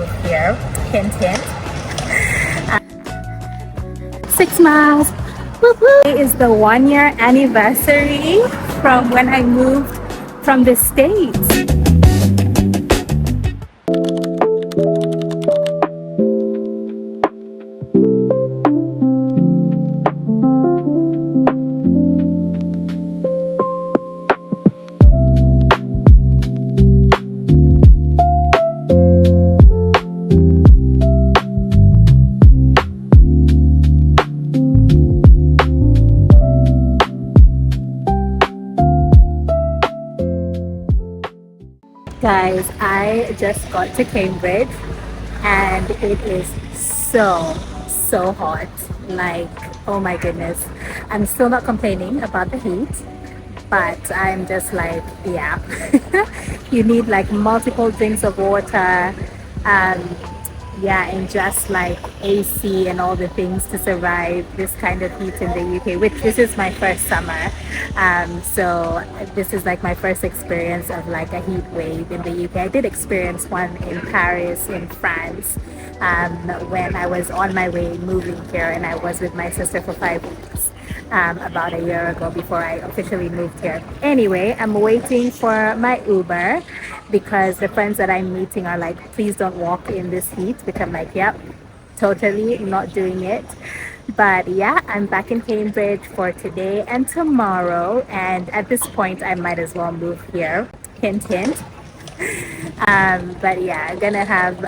move here. Hint, hint. 6 miles. Today is the 1 year anniversary from when I moved from the States. Guys, I just got to Cambridge and it is so hot. Like, oh my goodness. I'm still not complaining about the heat, but I'm just like, yeah. You need like multiple drinks of water, yeah, and just like AC and all the things to survive this kind of heat in the UK, which this is my first summer. So this is like my first experience of like a heat wave in the UK. I did experience one in Paris, in France, when I was on my way moving here, and I was with my sister for 5 weeks. About a year ago before I officially moved here. Anyway, I'm waiting for my Uber because the friends that I'm meeting are like, please don't walk in this heat, which I'm like, yep, totally not doing it. But yeah, I'm back in Cambridge for today and tomorrow, and at this point I might as well move here. Hint, hint. But yeah, I'm gonna have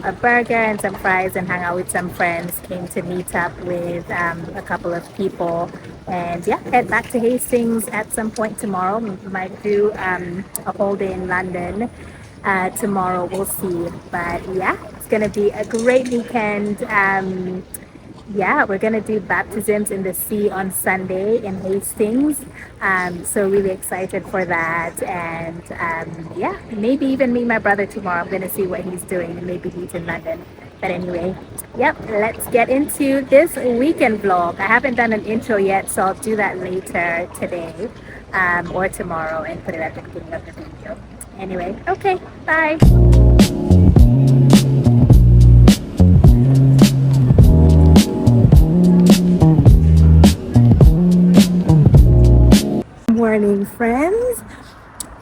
a burger and some fries and hang out with some friends. Came to meet up with a couple of people, and yeah, head back to Hastings at some point tomorrow. Might do a whole day in London tomorrow, we'll see. But yeah, it's gonna be a great weekend. Yeah, we're gonna do baptisms in the sea on Sunday in Hastings. So really excited for that, and yeah, maybe even meet my brother tomorrow. I'm gonna see what he's doing, and maybe he's in London. But anyway, yep, let's get into this weekend vlog. I haven't done an intro yet, so I'll do that later today or tomorrow and put it at the beginning of the video. Anyway, okay, bye. Morning, friends.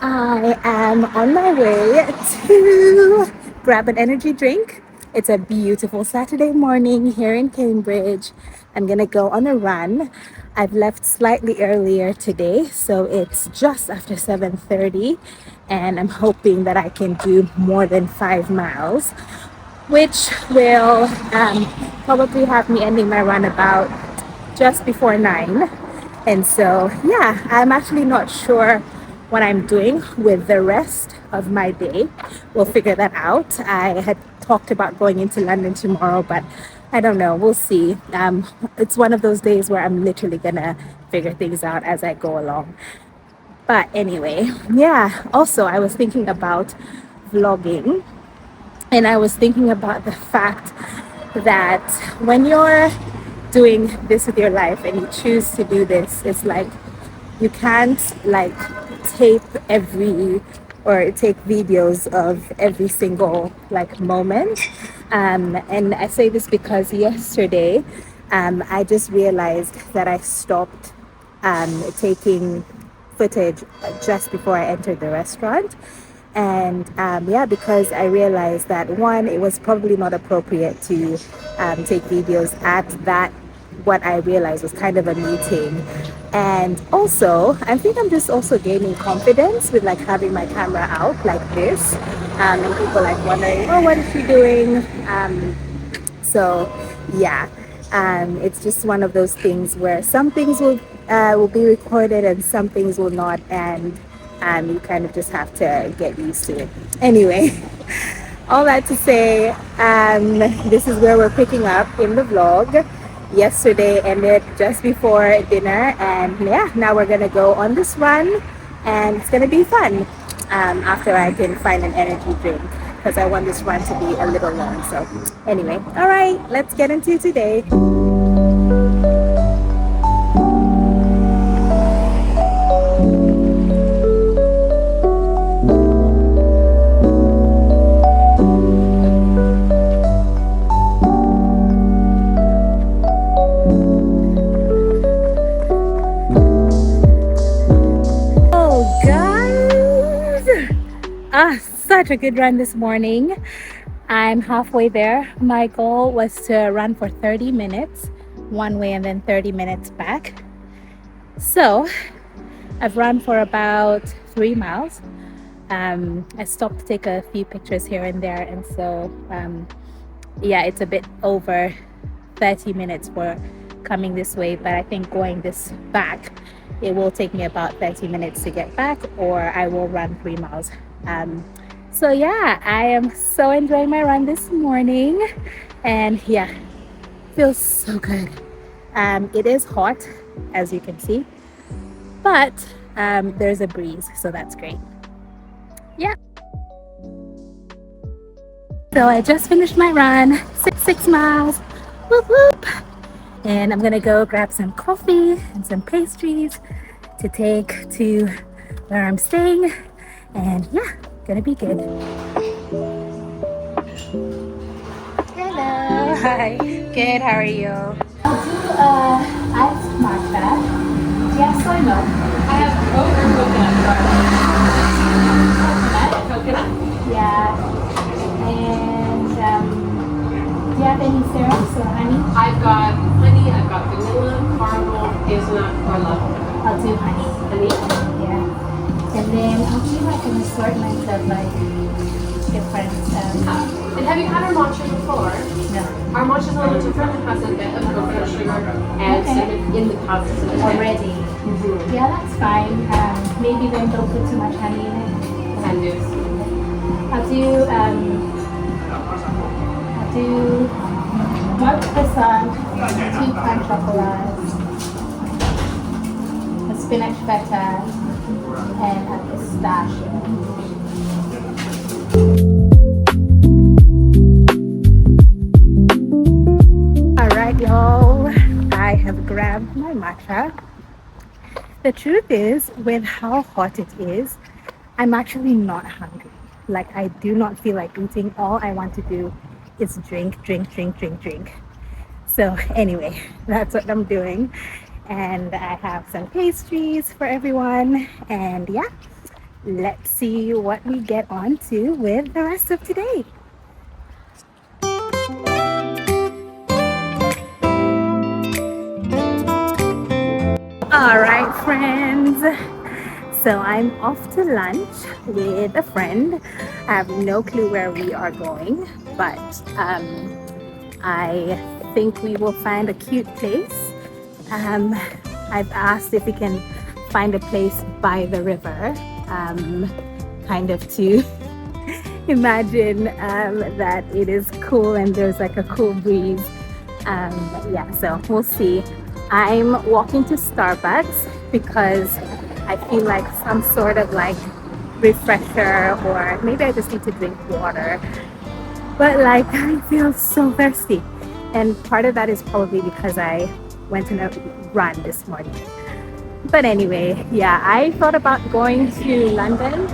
I am on my way to grab an energy drink. It's a beautiful Saturday morning here in Cambridge. I'm gonna go on a run. I've left slightly earlier today, so it's just after 7:30, and I'm hoping that I can do more than 5 miles, which will probably have me ending my run about just before 9. And so, yeah, I'm actually not sure what I'm doing with the rest of my day. We'll figure that out. I had talked about going into London tomorrow, but I don't know. We'll see. It's one of those days where I'm literally gonna figure things out as I go along. But anyway, yeah, also I was thinking about vlogging, and I was thinking about the fact that when you're doing this with your life and you choose to do this, it's like you can't like tape every or take videos of every single like moment. And I say this because yesterday I just realized that I stopped taking footage just before I entered the restaurant. And yeah, because I realized that one, it was probably not appropriate to take videos at that, what I realized was kind of a meeting. And also I think I'm just also gaining confidence with like having my camera out like this, and people like wondering, oh, what is she doing? So yeah, it's just one of those things where some things will be recorded and some things will not, and you kind of just have to get used to it. Anyway, all that to say, this is where we're picking up in the vlog. Yesterday ended just before dinner, and yeah, now we're gonna go on this run, and it's gonna be fun after I can find an energy drink, because I want this run to be a little long. So anyway, all right, let's get into today. Such a good run this morning. I'm halfway there. My goal was to run for 30 minutes one way and then 30 minutes back. So I've run for about 3 miles. I stopped to take a few pictures here and there, and so yeah, it's a bit over 30 minutes for coming this way, but I think going this back, it will take me about 30 minutes to get back, or I will run 3 miles. So yeah, I am so enjoying my run this morning, and yeah, feels so good. It is hot, as you can see, but there's a breeze, so that's great. Yeah. So I just finished my run, six miles, whoop whoop. And I'm gonna go grab some coffee and some pastries to take to where I'm staying. And yeah, gonna be good. Hello, hi, good, how are you? I'll do iced matcha. Yes or no? I have coconut. Yeah. And do you have any syrups or honey? I've got honey, I've got vanilla, caramel, hazelnut, or lavender. I'll do honey. Honey? Yeah. And then I'll do like an assortment of like different And have you had our matcha before? No. Our matcha is a little different. It has a bit of coconut sugar and cinnamon in the cup. Already. Yeah, that's fine. Maybe then don't put too much honey in it. Can do. I'll do one croissant, 2 pan chocolates, a spinach feta, and a pistachio. Alright, y'all, I have grabbed my matcha. The truth is, with how hot it is, I'm actually not hungry. Like, I do not feel like eating. All I want to do is drink. So anyway, that's what I'm doing. And I have some pastries for everyone. And yeah, let's see what we get on to with the rest of today. All right, friends. So I'm off to lunch with a friend. I have no clue where we are going, but I think we will find a cute place. I've asked if we can find a place by the river, kind of to imagine that it is cool and there's like a cool breeze. Yeah, so we'll see. I'm walking to Starbucks because I feel like some sort of like refresher, or maybe I just need to drink water. But like, I feel so thirsty. And part of that is probably because I went on a run this morning. But anyway, yeah, I thought about going to London.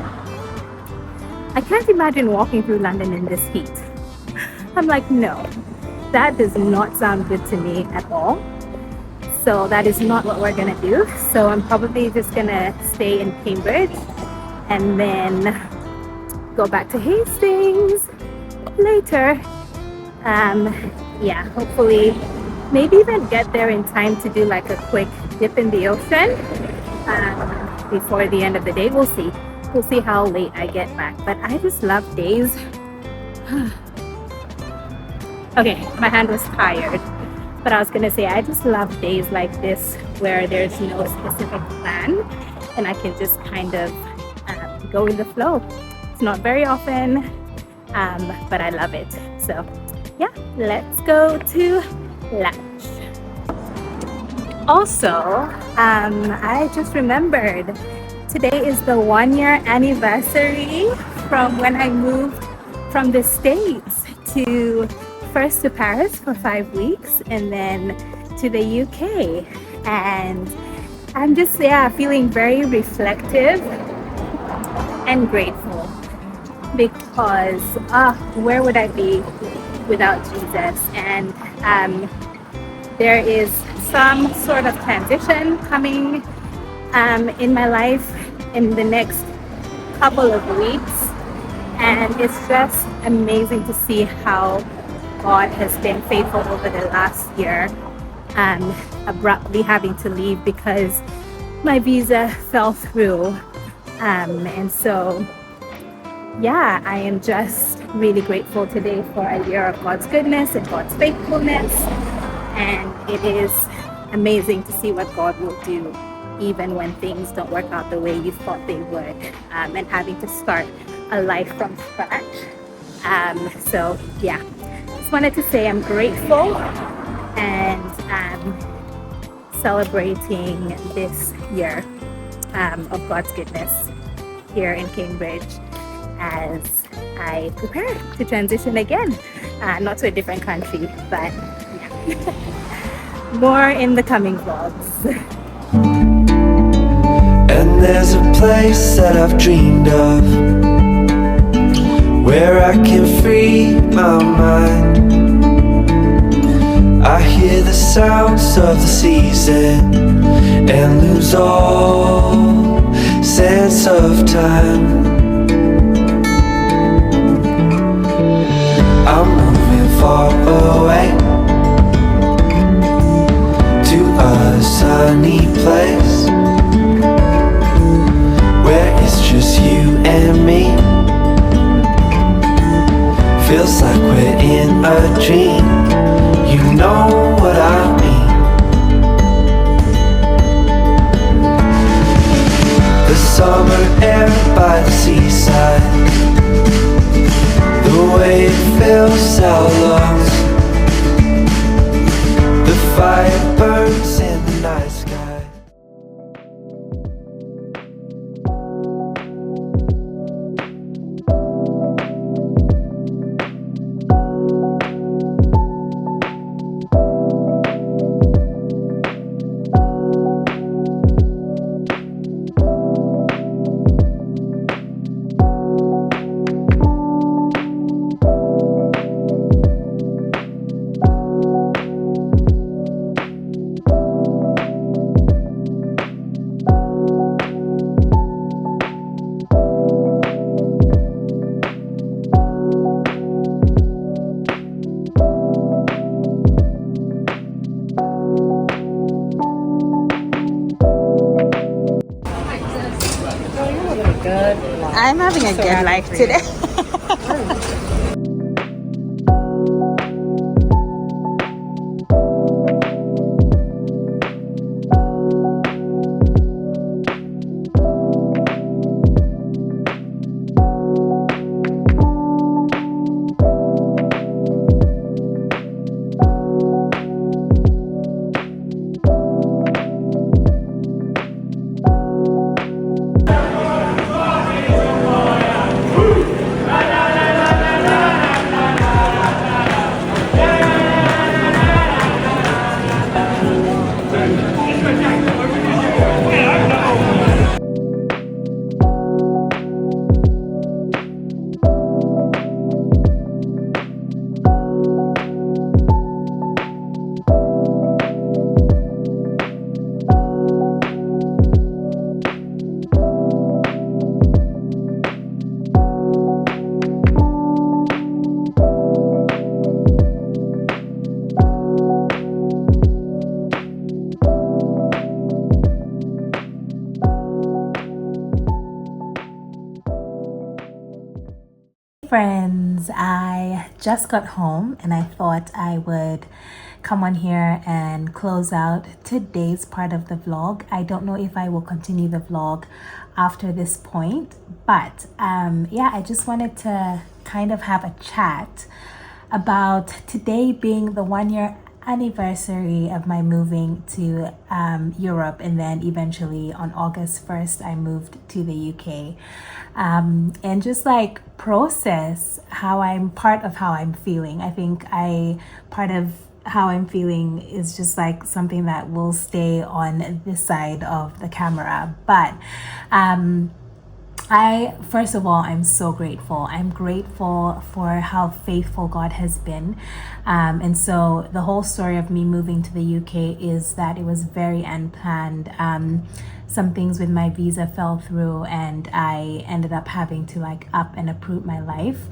I can't imagine walking through London in this heat. I'm like, no, that does not sound good to me at all. So that is not what we're gonna do. So I'm probably just gonna stay in Cambridge and then go back to Hastings later. Yeah, hopefully maybe even get there in time to do like a quick dip in the ocean before the end of the day. We'll see how late I get back, but I just love days. Okay, my hand was tired. But I was gonna say, I just love days like this where there's no specific plan and I can just kind of go with the flow. It's not very often, but I love it. So yeah, let's go to lunch. Also, I just remembered today is the 1-year anniversary from when I moved from the States to first to Paris for 5 weeks and then to the UK, and I'm just feeling very reflective and grateful because where would I be without Jesus? And there is some sort of transition coming in my life in the next couple of weeks, And it's just amazing to see how God has been faithful over the last year. Abruptly having to leave because my visa fell through. And so, yeah, I am just really grateful today for a year of God's goodness and God's faithfulness. And it is amazing to see what God will do even when things don't work out the way you thought they would, and having to start a life from scratch. So, yeah, just wanted to say I'm grateful and celebrating this year of God's goodness here in Cambridge as I prepare to transition again, not to a different country, but yeah. More in the coming vlogs. And there's a place that I've dreamed of, where I can free my mind. I hear the sounds of the season and lose all sense of time. I'm moving far away to a sunny place where it's just you and me. Feels like we're in a dream. You know what I mean. The summer air by the seaside, the way it fills our lungs, the fire burns in the night sky. I'm having a good life today. Friends, I just got home and I thought I would come on here and close out today's part of the vlog. I don't know if I will continue the vlog after this point, but yeah, I just wanted to kind of have a chat about today being the 1 year anniversary of my moving to Europe, and then eventually on August 1st I moved to the UK, and just like process how I'm part of how I'm feeling. I think part of how I'm feeling is just like something that will stay on this side of the camera, but First of all, I'm so grateful. I'm grateful for how faithful God has been. And so the whole story of me moving to the UK is that it was very unplanned. Some things with my visa fell through, and I ended up having to like up and uproot my life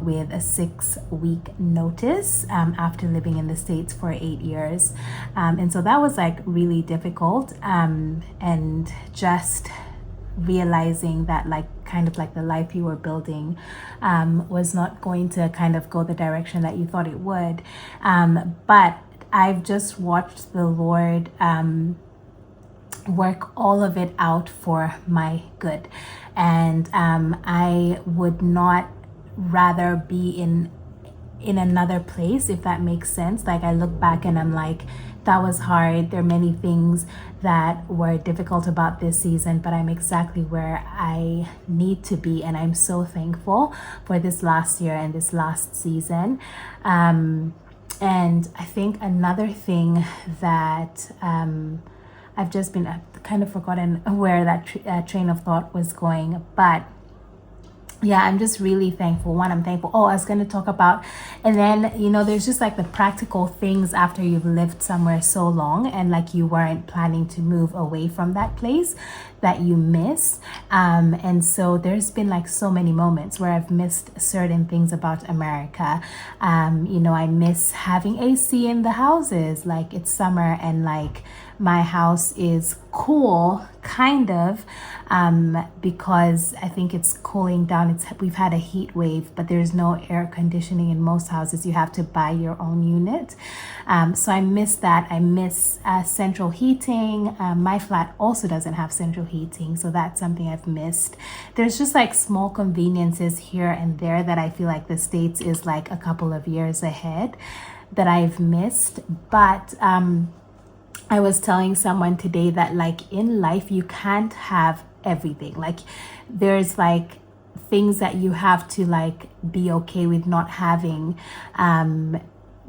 with a 6-week notice after living in the States for 8 years. And so that was like really difficult. And just realizing that like kind of like the life you were building was not going to kind of go the direction that you thought it would, but I've just watched the Lord work all of it out for my good, and I would not rather be in another place, if that makes sense. Like I look back and I'm like, that was hard. There are many things that were difficult about this season, but I'm exactly where I need to be. And I'm so thankful for this last year and this last season. And I think another thing that I've just been kind of forgotten where that train of thought was going, but yeah, I'm just really thankful. One, I'm thankful. Oh, I was going to talk about, and then, there's just like the practical things after you've lived somewhere so long and like you weren't planning to move away from that place that you miss. And so there's been like so many moments where I've missed certain things about America. I miss having AC in the houses. Like it's summer and like my house is cool, kind of, because I think it's cooling down. We've had a heat wave, but there's no air conditioning in most houses. You have to buy your own unit. So I miss that. I miss central heating. My flat also doesn't have central heating, so that's something I've missed. There's just like small conveniences here and there that I feel like the States is like a couple of years ahead that I've missed. But I was telling someone today that like in life you can't have everything. Like there's like things that you have to like be okay with not having,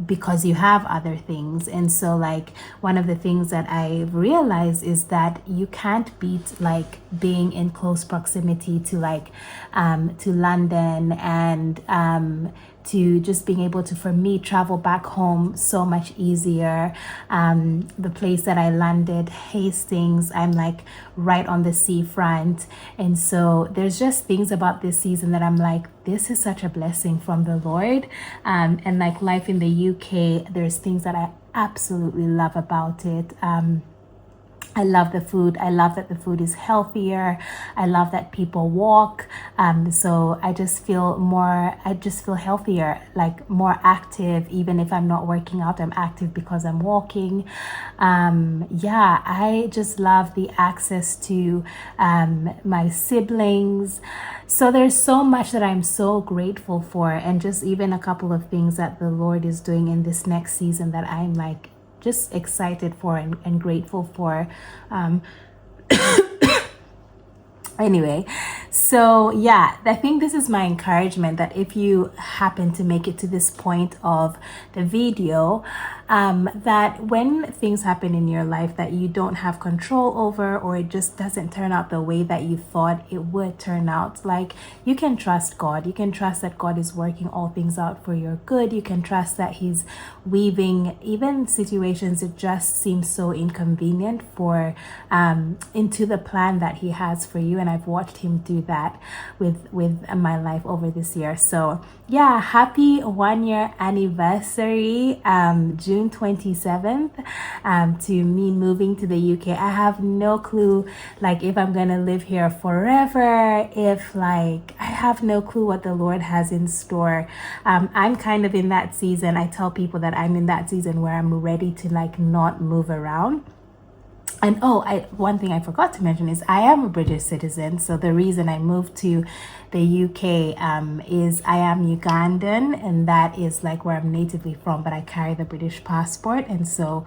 because you have other things. And so like one of the things that I realized is that you can't beat like being in close proximity to like to London, and to just being able to, for me, travel back home so much easier. The place that I landed, Hastings, I'm like right on the seafront. And so there's just things about this season that I'm like, this is such a blessing from the Lord. And like life in the UK, there's things that I absolutely love about it. I love the food. I love that the food is healthier. I love that people walk. So I just feel healthier, like more active. Even if I'm not working out, I'm active because I'm walking. I just love the access to my siblings. So there's so much that I'm so grateful for, and just even a couple of things that the Lord is doing in this next season that I'm like just excited for and grateful for. Anyway, so yeah, I think this is my encouragement, that if you happen to make it to this point of the video, that when things happen in your life that you don't have control over, or it just doesn't turn out the way that you thought it would turn out, like you can trust God. You can trust that God is working all things out for your good. You can trust that He's weaving even situations that just seem so inconvenient for into the plan that He has for you. And I've watched Him do that with my life over this year. So yeah, happy 1-year anniversary, June 27th, to me moving to the UK. I have no clue, like, if I'm gonna live here forever, if like, I have no clue what the Lord has in store. I'm kind of in that season. I tell people that I'm in that season where I'm ready to like not move around. And one thing I forgot to mention is I am a British citizen. So the reason I moved to the UK is I am Ugandan, and that is like where I'm natively from, but I carry the British passport. And so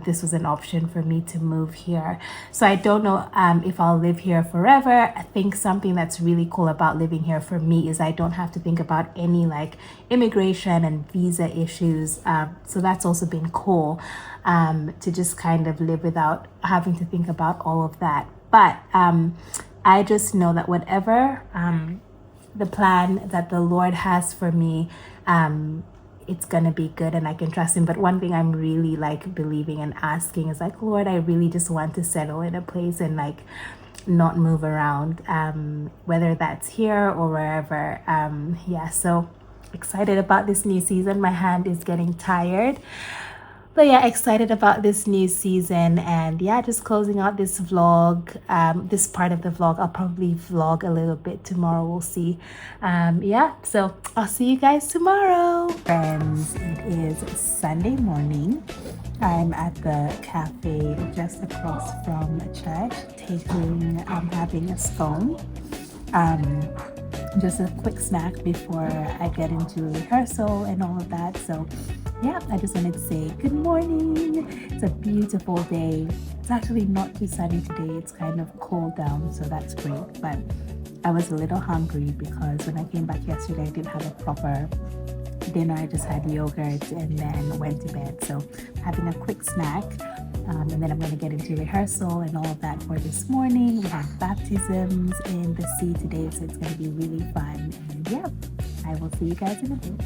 this was an option for me to move here. So I don't know if I'll live here forever. I think something that's really cool about living here for me is I don't have to think about any like immigration and visa issues. So that's also been cool, to just kind of live without having to think about all of that. But I just know that whatever the plan that the Lord has for me, it's gonna be good and I can trust him. But one thing I'm really like believing and asking is like, Lord, I really just want to settle in a place and like not move around, whether that's here or wherever. Yeah, so excited about this new season. My hand is getting tired. But yeah, excited about this new season, and yeah, just closing out this vlog, this part of the vlog. I'll probably vlog a little bit tomorrow, we'll see. Yeah, so I'll see you guys tomorrow. Friends, it is Sunday morning. I'm at the cafe just across from church, having a scone. Just a quick snack before I get into rehearsal and all of that. So yeah, I just wanted to say good morning. It's a beautiful day. It's actually not too sunny today. It's kind of cooled down, so that's great. But I was a little hungry because when I came back yesterday, I didn't have a proper dinner. I just had yogurt and then went to bed. So having a quick snack. And then I'm going to get into rehearsal and all of that for this morning. We have baptisms in the sea today, so it's going to be really fun. And yeah, I will see you guys in a bit.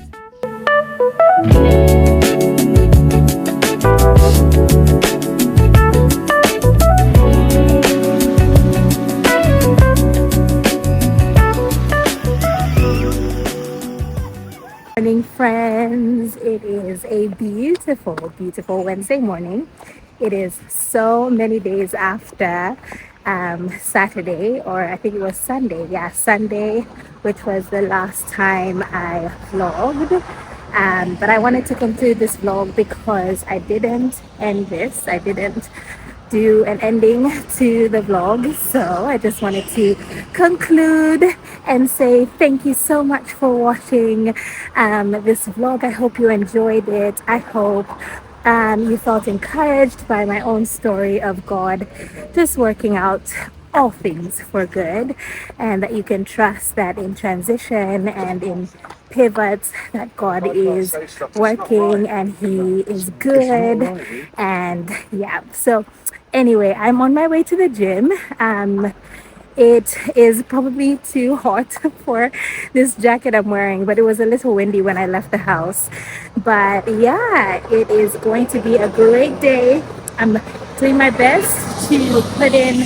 Morning, friends. It is a beautiful, beautiful Wednesday morning. It is so many days after Saturday, or I think it was Sunday. Yeah, Sunday, which was the last time I vlogged. But I wanted to conclude this vlog because I didn't end this. I didn't do an ending to the vlog, so I just wanted to conclude and say thank you so much for watching this vlog. I hope you enjoyed it. I hope you felt encouraged by my own story of God just working out all things for good, and that you can trust that in transition and in pivots that God is working and he is good. And yeah, so anyway, I'm on my way to the gym. It is probably too hot for this jacket I'm wearing, but it was a little windy when I left the house. But yeah, it is going to be a great day. I'm doing my best to put in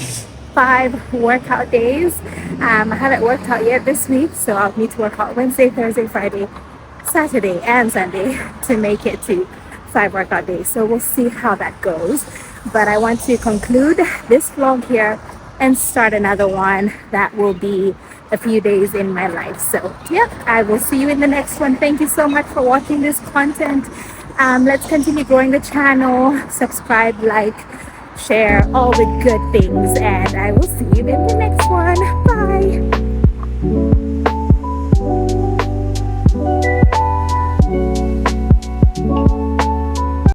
5 workout days. I haven't worked out yet this week, so I'll need to work out Wednesday, Thursday, Friday, Saturday, and Sunday to make it to 5 workout days. So we'll see how that goes. But I want to conclude this vlog here and start another one that will be a few days in my life. So yeah, I will see you in the next one. Thank you so much for watching this content. Let's continue growing the channel. Subscribe, like, share, all the good things, and I will see you in the next one. Bye.